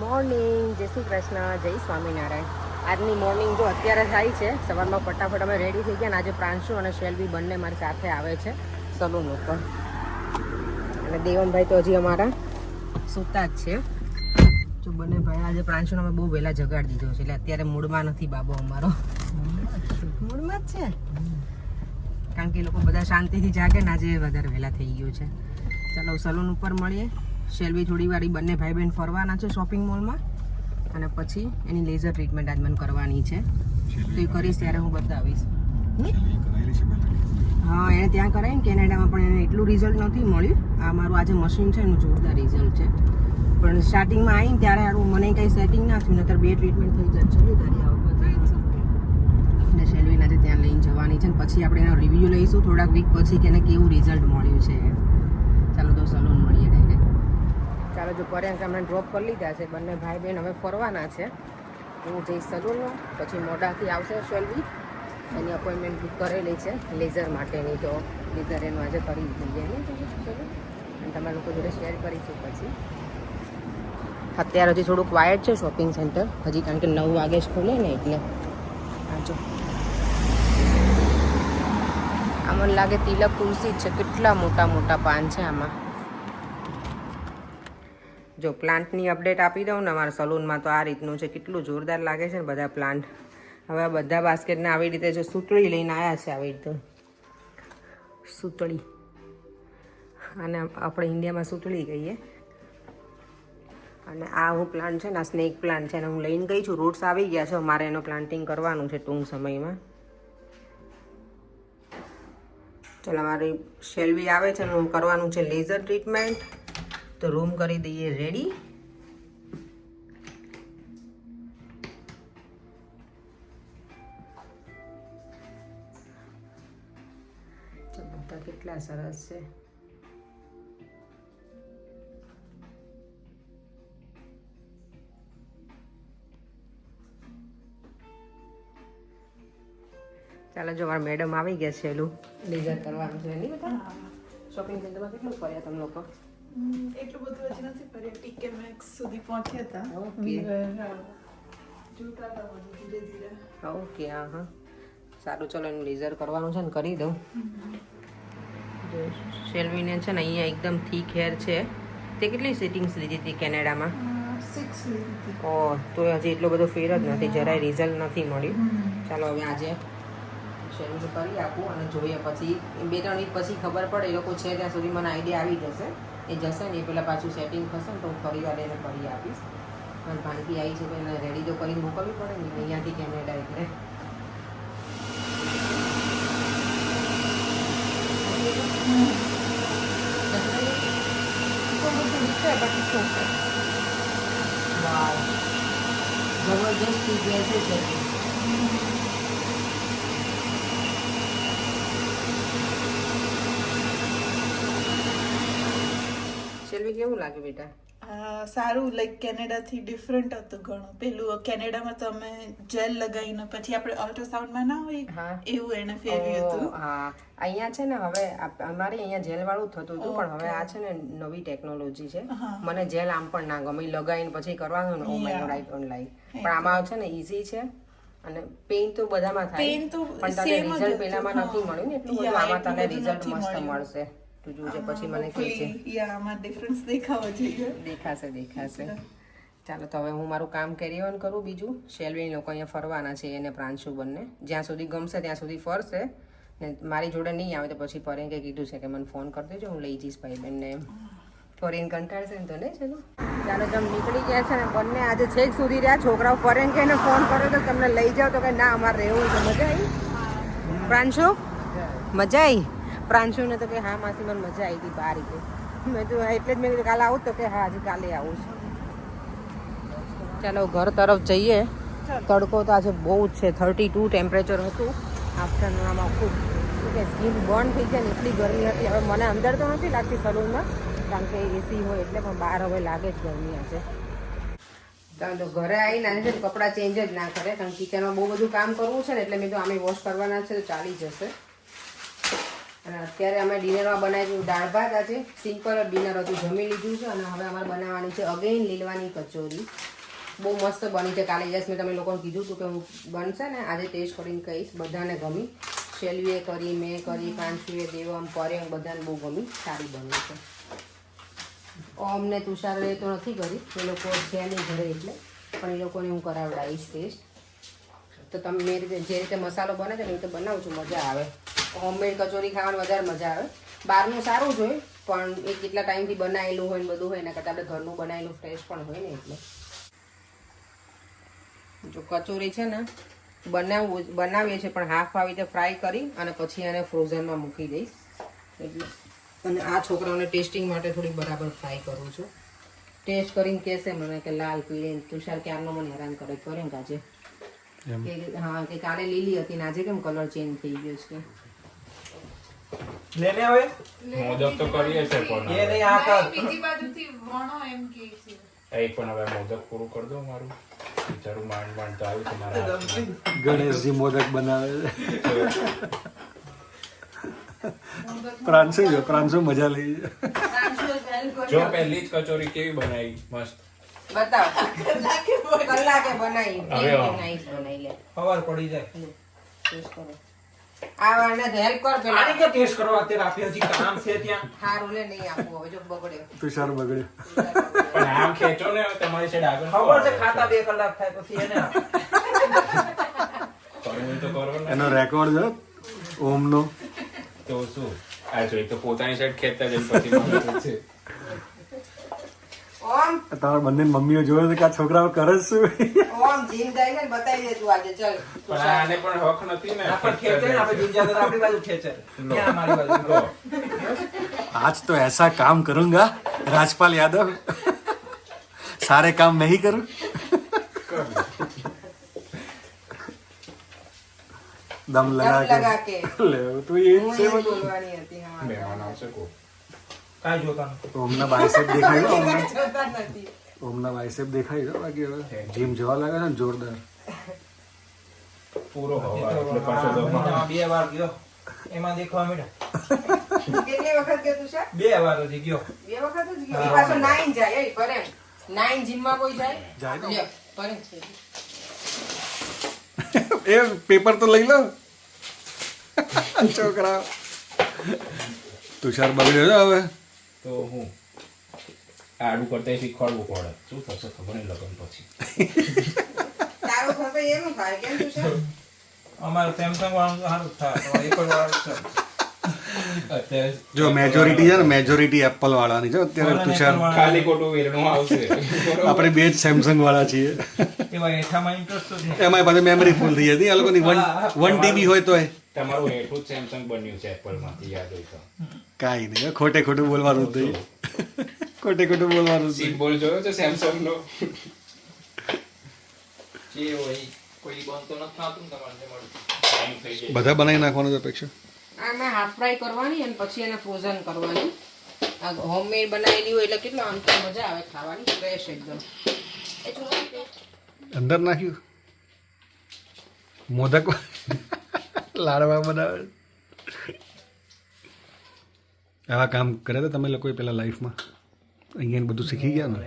Morning, જય શ્રી કૃષ્ણ, જય સ્વામિનારાયણ. આજની મોર્નિંગ જો અત્યારે થાય છે. સવારમાં ફટાફટ અમે રેડી થઈ ગયા. અને આજે પ્રાંશુ અને શેલ્વી બંને મારી સાથે આવે છે સલૂન ઉપર. અને દેવનભાઈ તો હજી અમારા સૂતા જ છે. જો બંને ભાઈ આજે પ્રાંશુને અમે બહુ વહેલા જગાડી દીધો છે, એટલે અત્યારે મૂડમાં નથી બાબો અમારો. મૂડમાં જ છે, કારણ કે એ લોકો બધા શાંતિથી જાગે ને આજે વધારે વહેલા થઈ ગયું છે. ચાલો સલૂન ઉપર મળીએ. શેલ્વી થોડી વાર બંને ભાઈ બહેન ફરવાના છે શોપિંગ મોલમાં, અને પછી એની લેઝર ટ્રીટમેન્ટ આજ મને કરવાની છે. તો એ કરીશ ત્યારે હું બતાવીશ. હા, એને ત્યાં કરાવી ને કેનેડામાં, પણ એને એટલું રિઝલ્ટ નથી મળ્યું. આ મારું આજે મશીન છે એનું જોરદાર રિઝલ્ટ છે, પણ સ્ટાર્ટિંગમાં આવીને ત્યારે હારું મને કંઈ સેટિંગ ના થયું, નતર 2 ટ્રીટમેન્ટ થઈ જાય. ચલો તારી આ વખત અને શેલ્વીને આજે ત્યાં લઈને જવાની છે, ને પછી આપણે એનો રિવ્યૂ લઈશું થોડાક વીક પછી કે એને કેવું રિઝલ્ટ મળ્યું છે. ચાલો તો સલૂન મળીએ ડાયરેક્ટ. ચાલો જો પર્યાંક અમને ડ્રોપ કરી લીધા છે. બંને ભાઈ બહેન હવે ફરવાના છે. હું જઈશ સલૂનમાં, પછી મોડાથી આવશે શેલ્વી. એની અપોઇન્ટમેન્ટ બુક કરેલી છે લેઝર માટેની, તો લેઝર એનું આજે કરી દઈએ ને. ચલો, અને તમારા લોકો જોડે શેર કરીશું પછી. અત્યારે હજી થોડુંક વાયર છે શોપિંગ સેન્ટર હજી, કારણ કે 9 વાગે જ ખોલે ને, એટલે જો આ મને લાગે તિલક તુલસી જ છે. કેટલા મોટા મોટા પાન છે આમાં. જો પ્લાન્ટની અપડેટ આપી દઉં ને અમારા સલૂનમાં, તો આ રીતનું છે. કેટલું જોરદાર લાગે છે ને બધા પ્લાન્ટ. હવે આ બધા બાસ્કેટને આવી રીતે જો સૂતળી લઈને આવ્યા છે, આવી રીતે સૂતળી. અને આપણે ઇન્ડિયામાં સૂતળી કહીએ. અને આ હું પ્લાન્ટ છે ને, આ સ્નેક પ્લાન્ટ છે, અને હું લઈને ગઈ છું. રૂટ્સ આવી ગયા છે, મારે એનું પ્લાન્ટિંગ કરવાનું છે ટૂંક સમયમાં. ચાલો, મારી શેલ્વી આવે છે, હું કરવાનું છે લેઝર ટ્રીટમેન્ટ. તો રૂમ કરી દઈએ રેડી. બધા કેટલા સરસ છે. ચાલો જો મારા મેડમ આવી ગયા છે. એલું લેઝર કરવાનું છે નહીં બધા. શોપિંગ સેન્ટરમાં કેટલું ફર્યા તમે લોકો? એટલું બધું હજી નથી ફર્યા. ટીકે મેક્સ સુધી પહોંચ્યા હતા. ઓકે. જોતા હતા બધું ધીરે ધીરે. ઓકે, હા હા, સારું. ચલો એનું લેઝર કરવાનું છે ને, કરી દઉં. જો શેલ્વીને છે ને અહીંયા એકદમ થીક હેર છે. તે કેટલી સેટિંગ્સ લીધી હતી કેનેડામાં? 6 લીધી હતી. ઓહ, તો હજી એટલો બધો ફેર જ નથી, જરાય રિઝલ્ટ નથી મળ્યું. ચાલો હવે આજે શેલ્વી કરી આપું, અને જોઈએ પછી 2-3 વીક પછી ખબર પડે. એ લોકો છે ત્યાં સુધી મને આઈડિયા આવી જશે. એ જશે ને એ પહેલાં પાછું સેટિંગ થશે ને, તો હું ફરી વાર એને કરી આપીશ. અને ભાણકી આવી છે તો એને રેડી તો કરીને મોકલવી પડે ને અહીંયાથી કેનેડા, એટલે વાવ, જબરજસ્ત થઈ ગયા છે શેલ્વી. શેલ્વી કેવું લાગે બેટા? સારું, લાઈક કેનેડાથી ડિફરન્ટ હતું ઘણું. પેલું કેનેડામાં તો અમે જેલ લગાવીને પછી આપણે અલ્ટ્રાસાઉન્ડમાં ના હોય એવું એને ફેરવ્યું હતું. હા, અહીંયા છે ને હવે અમારે અહીંયા જેલ વાળું થતું હતું, પણ હવે આ છે ને નવી ટેકનોલોજી છે. મને જેલ આમ પણ ના ગમે, લગાવીને પછી કરવાનું ને. Oh my God, I don't like. પણ આમાં છે ને ઈઝી છે, અને પેઇન તો બધામાં થાય, પણ તને રિઝલ્ટ પેલામાં નથી મળ્યું ને એટલું બધું. આમાં તને રિઝલ્ટ મસ્ત મળશે. તું જોજે પછી મને કહે છે. આમાં ડિફરન્સ દેખાવો જોઈએ. દેખાશે. ચાલો, તો હવે હું મારું કામ કેરી ઓન કરું. બીજું શેલ્વી લોકો અહીંયા ફરવાના છે, એને પ્રાંશુ બંને. જ્યાં સુધી ગમશે ત્યાં સુધી ફરશે, ને મારી જોડે નહીં આવે તો પછી પરેંકે કીધું છે કે મને ફોન કરી દેજો, હું લઈ જઈશ ભાઈ બંને. એમ ફરીને કંટાળશે ને તો નહીં. ચાલો તમે નીકળી ગયા છે ને બંને. આજે છેક સુધી રહ્યા. છોકરાઓ પરેંકે એને ફોન કર્યો તો તમને લઈ જાઓ, તો કે ના અમારે રહેવું છે. મજા આવી પ્રાંશુ? મજા આવી પ્રાંશુને તો કે હા માસી મને મજા આવી હતી બહાર. મેં તો એટલે જ મેં કીધું કાલે આવું, તો કે હા હજી કાલે આવું છે. ચાલો ઘર તરફ જઈએ. તડકો તો આજે બહુ જ છે. 32 ટેમ્પરેચર હતું આફ્ટરનૂનમાં. ખૂબ શું કે સ્કીન બર્ન થઈ જાય ને એટલી ગરમી હતી. હવે મને અંદર તો નથી લાગતી સલૂનમાં, કારણ કે એસી હોય એટલે, પણ બહાર હવે લાગે જ ગરમી હશે. તો ઘરે આવીને છે ને કપડાં ચેન્જ જ ના કરે, કારણ કે કિચનમાં બહુ બધું કામ કરવું છે ને, એટલે મેં તો આમે વોશ કરવાના છે તો ચાલી જશે. અને અત્યારે અમે ડિનરમાં બનાવ્યું દાળ ભાત. આજે સિમ્પલ ડિનર હતું, જમી લીધું છે. અને હવે અમારે બનાવવાની છે અગેન લીલવાની કચોરી. બહુ મસ્ત બની છે. કાલે યસ મેં તમે લોકોને કીધું હતું કે હું બનશે ને આજે ટેસ્ટ કરીને કહીશ. બધાને ગમી. શેલ્વીએ કરી, મેં કરી, કાંશુએ, દેવમ, પરેંગ બધાને બહુ ગમી. સારી બની છે. અમને તુષારે તો નથી કરી, એ લોકો છે નહીં ઘરે એટલે, પણ એ લોકોને હું કરાવડાવીશ ટેસ્ટ. તો તમે જે રીતે મસાલો બને છે ને એ રીતે બનાવું છું, મજા આવે. હોમમેડ કચોરી ખાવાની વધારે મજા આવે. બહારનું સારું જ હોય પણ એ કેટલા ટાઈમથી બનાવેલું હોય ને બધું હોય એના કરતાં આપણે ઘરનું બનાવેલું ફ્રેશ પણ હોય ને એટલે. જો કચોરી છે ને બનાવીએ છીએ પણ હાફ આવી રીતે ફ્રાય કરી અને પછી એને ફ્રોઝનમાં મૂકી દઈશ એટલે. અને આ છોકરાઓને ટેસ્ટિંગ માટે થોડી બરાબર ફ્રાય કરું છું. ટેસ્ટ કરીને કહેશે મને કે લાલ પીળી. તુષાર ક્યારનો મને હેરાન કરે કરે ને આજે કે હા કે કાલે લીલી હતી ને આજે કેમ કલર ચેન્જ થઈ ગયો છે. લેને હવે મોદક તો કરીએ છે પણ એ નહીં આ કર બીજી બાજુથી વણો એમ કે છે. એક પણ હવે મોદક પૂરું કરી દો મારું. બિચારું માંડ તો આવ્યું તમારા હાથમાં. ગણેશજી મોદક બનાવે છે. પ્રાંશુ મજા લઈ છે. જો પહેલી જ કચોરી કેવી બનાવી મસ્ત. બતાવો કલાકે બનાવી હવે નાઈસ બનાવી લે. ખબર પડી જાય ટેસ્ટ કરો. આ વાળને હેલ્પ કર પેલા. આની કે ટેસ્ટ કરવા અત્યારે આપી હજી કામ છે ત્યાં હારું લે નહીં આપવું હવે જો બગડ્યો. તુષાર બગડ્યો. પણ આમ ખેંચો ને તમારી સાઈડ આગળ ખબર છે ખાતા 2 કલાક થાય પછી એને કરવું તો કરો ને. એનો રેકોર્ડ જો ઓમનો. તો શું આ જોઈ તો પોતાની સાઈડ ખેંચતા જઈને પછી મને પૂછે. ઓમ તારા બંને મમ્મીઓ જોયે છે કે આ છોકરાઓ કરે છે શું. ઓમ જીમ જાય ને બતાવી દે તું આજે ચલ. પણ આને પણ હક નથી ને. આપણે ખેંચે ને આપણે જિંજાદર આપણી બાજુ ખેંચે ક્યાં અમારી બાજુ લો. आज तो ऐसा काम करूंगा राजपाल यादव सारे काम मैं ही करूं. दम लगा के ले तो ये હું से એ જ બોલવાની હતી. હા મહેમાન આવશે કો. કાંઈ જોતા નથી ओमना बाइसेप देखाई दो. જોતા નથી. ओमना बाइसेप देखाई दो. बाकी હવે જીમ જવા લાગે છે ને જોરદાર. પૂરો હવા એટલે પાછો તો મહિનામાં 2 વાર ગયો એમાં દેખવા મળ્યા કેટલી વખત ગયો તું સર? 2 વાર હજી ગયો 2 વખત જ ગયો. એ પાછો 9 જાય. એ પરેમ 9 જીમમાં કોઈ જાય? જાય તો. લ્યો, પરેમ. એ પેપર તો લઈ લો છોકરા. તુષાર બગડ્યો છે હવે. તો હું આડું કરતા શીખવાડવું પડે. શું થશે ખબર નહીં લગ્ન પછી. તારું થશે એનું થાય કેમ તું સર? અમારે સેમસંગ વાળું સારું થાય એપલ વાળું છે અત્યારે જો મેજોરિટી છે ને મેજોરિટી એપલ વાળાની છે અત્યારે. તુષાર ખાલી ખોટું વેરણું આવશે. આપણે બે જ સેમસંગ વાળા છીએ. એમાં હેઠામાં ઇન્ટરેસ્ટ જ નહીં એમાં પાછી મેમરી ફૂલ થઈ હતી આ લોકોની 1 TB હોય તો તમારું હેઠું જ સેમસંગ બન્યું છે એપલ માંથી યાદ હોય તો. કાંઈ નહીં ખોટે ખોટું બોલવાનું જ નહીં. ખોટે ખોટું બોલવાનું જ નહીં. સિમ્બોલ જોયો છે સેમસંગ નો. જે હોય કોઈ બંધ તો નથી થતું ને તમારે મળ્યું થઈ જાય. બધા બનાવી નાખવાનું છે અપેક્ષા. આ મેં હાફ ફ્રાય કરવાની અને પછી એને ફ્રોઝન કરવાની. આ હોમમેડ બનાવેલી હોય એટલે કેટલો આમ તો મજા આવે ખાવાની, ફ્રેશ એકદમ. એ જોવા અંદર નાખ્યું મોદક લાડવા બનાવે. આવા કામ કર્યા હતા તમે લોકોએ પેલા લાઈફમાં? અહીંયા બધું શીખી ગયા ને?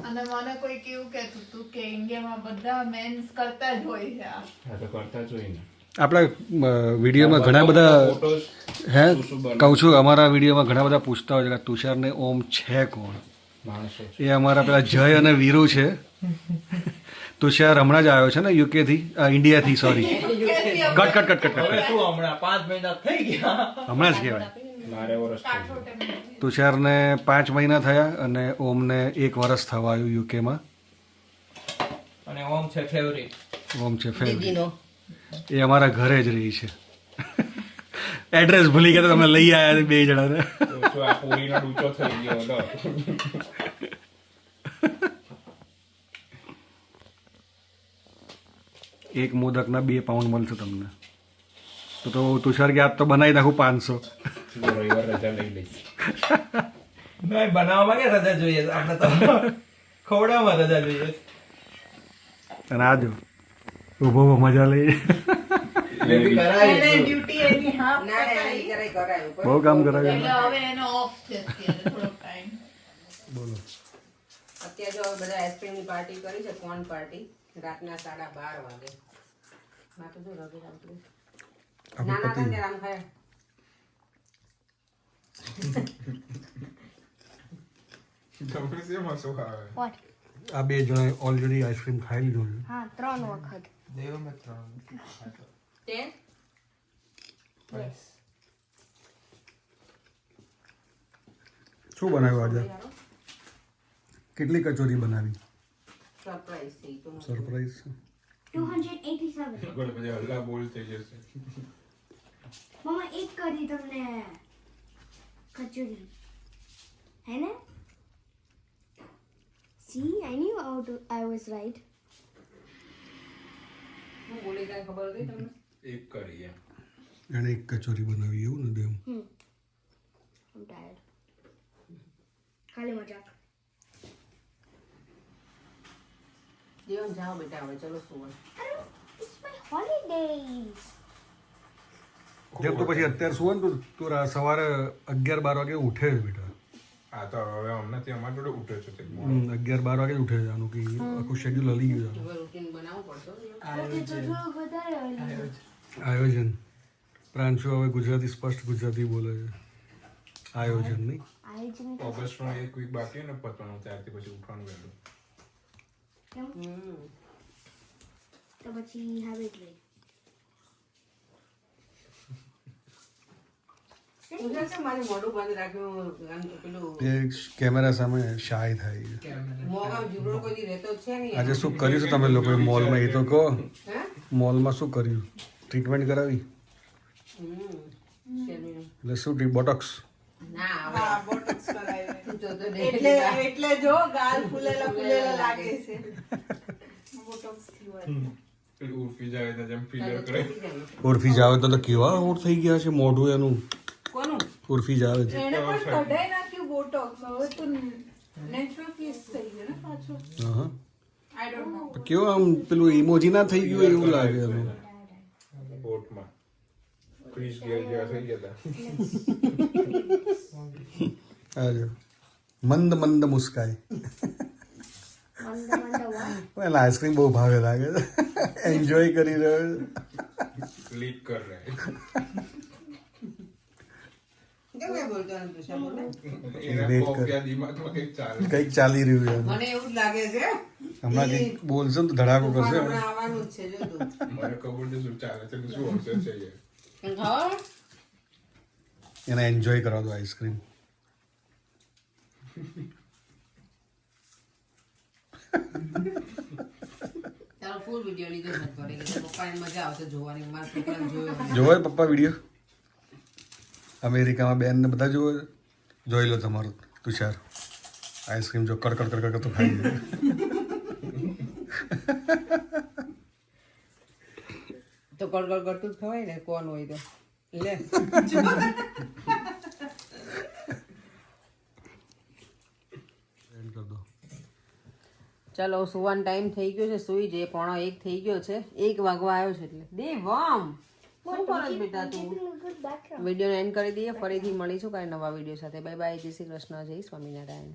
અને મને કોઈ કેવું કહેતું હતું કે ઇન્ડિયામાં બધા મેન્સ કરતા જ હોય છે આ. હા તો કરતા જોઈએ ને. આપણા વિડીયોમાં ઘણા બધા ફોટોસ હે કહું છું અમારા વિડીયોમાં ઘણા બધા પૂછતા હોય છે કે તુષારને ઓમ છે કોણ? માણસો છે. એ અમારા પેલા જય અને વીરુ છે. તુષાર હમણાં જ આવ્યો છે ને યુકેથી, ઇન્ડિયાથી, sorry. Cut cut cut cut હવે કટ શું હમણાં 5 મહિના થઈ ગયા હમણાં જ કહેવાય. મારે વર્ષ થઈ ગયું. તુષારને 5 મહિના થયા અને ઓમને 1 વર્ષ થવા આવ્યું યુકેમાં. અને ઓમ છે ફેવરિટ ઓમ છે ફેવરિટ. દીદીનો એ અમારા ઘરે જ રહી છે. એડ્રેસ ભૂલી ગયા તો તમે લઈ આવ્યા બે જણાને. તો શું આ પૂરીનો ડૂચો થઈ ગયો હતો. એક મોદકના 2 પાઉન્ડ મળશે તમને. તો તુષાર કે આજ તો બનાવી નાખું 500. રવિવાર રજા લઈ લઈશ. નહીં બનાવવામાં કે રજા જોઈએ છે. આપણે તો ખવડાવવામાં રજા જોઈએ છે. અને આ જો ઊભો ઊભો મજા લઈ. બેબી કરાય એને એટલું. ડ્યુટી એની હાફ ના ના પતાઈ. એની જરાય કરાયું બહુ કામ કરાવ્યું એટલે હવે એનો ઓફ છે અત્યારે થોડોક ટાઈમ. બોલો અત્યારે જો હવે બધા આઈસ્ક્રીમની પાર્ટી કરી છે કોન પાર્ટી રાતના 12:30 વાગે માં તો જો રવિ રામતું ના ના ત્યારે આમ ખાય તમે શેમાં શું ખાવે? What? આ બે જણા ઓલરેડી આઈસ્ક્રીમ ખાઈ લીધું છે હા 3 વખત. દેવમાં 3 તે શું બનાવ્યું આજે કેટલી કચોરી બનાવી સરપ્રાઈઝ થઈ તો સરપ્રાઈઝ 287. આગળ બધા હલ્લા બોલ થઈ જશે. મમ્મા એક કરી તમને કચોરી હે ને? See, I knew I was right. હું બોલી કાંઈ ખબર હતી તમને એક કરી એમ. એણે એક કચોરી બનાવી એવું ને દેવ I'm tired. ખાલી મજાક. દેવન જાઓ બેટા હવે ચલો સુવા It's my holidays. જેમ તો પછી અત્યારે સુવે ને તું સવારે 11-12 વાગે ઉઠે છે બેટા આ તો હવે હમણાંથી અમારા જોડે ઉઠે છે તે. 11-12 વાગે જ ઉઠે છે આનું કે આખું શેડ્યુલ હલી ગયું છે હવે રૂટીન બનાવવું પડશે હો. Okay, તો થોડું વધારે early. આયોજન પ્રાંશુ હવે ગુજરાતી સ્પષ્ટ ગુજરાતી બોલે છે આયોજન નહીં આયોજન ઓગસ્ટનો 1 વીક બાકી ને પતવાનું ત્યારથી પછી ઉઠવાનું વહેલું. કેમ? તો પછી habit લઈ. હું છે કે મારું મોઢું બંધ રાખ્યું આમ તો પેલું એ કેમેરા સામે શાય થાય છે મોંમાં જીવડો કોઈ દી રહેતો જ છે નહીં આજે શું કર્યું છે તમે લોકોએ મોલમાં એ તો કહો હે મોલમાં શું કર્યું ટ્રીટમેન્ટ કરાવી શેરવીનું. એટલે શું બોટોક્સ ના હવે હા બોટક્સ કરાવ્યું. તું જો તો એટલે જો ગાલ ફૂલેલા ફૂલેલા લાગે છે બોટક્સ થી હોય. પેલું ઉર્ફી જાય તો જેમ ફિલર કરે. ઉર્ફી જાવે તો કેવા ઓર થઈ ગયા છે મોઢું એનું કોનું ઉર્ફી જાવે છે એને પણ કઢાઈ નાખ્યું બોટક્સ. હવે તો નેચરલ ફેસ થઈ ગયો ને પાછો. હા આઈ ડોન્ટ નો. તો કેવું આમ પેલું ઇમોજી ના થઈ ગયું એવું લાગે એનું બોટમાં ક્રિસ ગેર જેવા થઈ ગયા હતા. આ જો મંદ મંદ મુસ્કાય મંદ what? એને આઈસ્ક્રીમ બહુ ભાવે લાગે છે એન્જોય કરી રહ્યો છે લીક કર રહે. કેમ એ બોલતો નથી તુષાર બોલે? એના Wait કોફિયા દિમાગમાં કંઈક ચાલે. કંઈક ચાલી રહ્યું છે એનું. મને એવું જ લાગે છે હમણાં કંઈક બોલશે ને તો ધડાકો કરશે હમણાં આવવાનું જ છે જો તું મને ખબર નથી શું ચાલે છે કે શું હશે છે એ. કેમ ખાવા એને એન્જોય કરવા દો આઈસ્ક્રીમ તારો ફૂલ વિડીયો લીધો નથી પડે કે પપ્પાને મજા આવશે જોવાની મારા છોકરાને જોયો જોવો છે પપ્પા વિડીયો અમેરિકામાં બેન ને બધા જોવે છે? જોઈ લો તમારું તુષાર આઈસ્ક્રીમ જો કડકડ કડકડ તો ખાઈ લે. તો કડકડ કરતું જ ખવાય ને કોણ હોય તો લે એન્ડ કર દો ચાલો સુવાનો ટાઈમ થઈ ગયો છે સુઈ જઈએ 1:45 થઈ ગયો છે 1 વાગવા આવ્યો છે એટલે દેવમ શું કરસ બેટા તું Good background. વિડીયો એન્ડ કરી દઈએ ફરીથી મળીશું કાંઈ નવા વિડીયો સાથે બાય બાય જય શ્રી કૃષ્ણ જય સ્વામિનારાયણ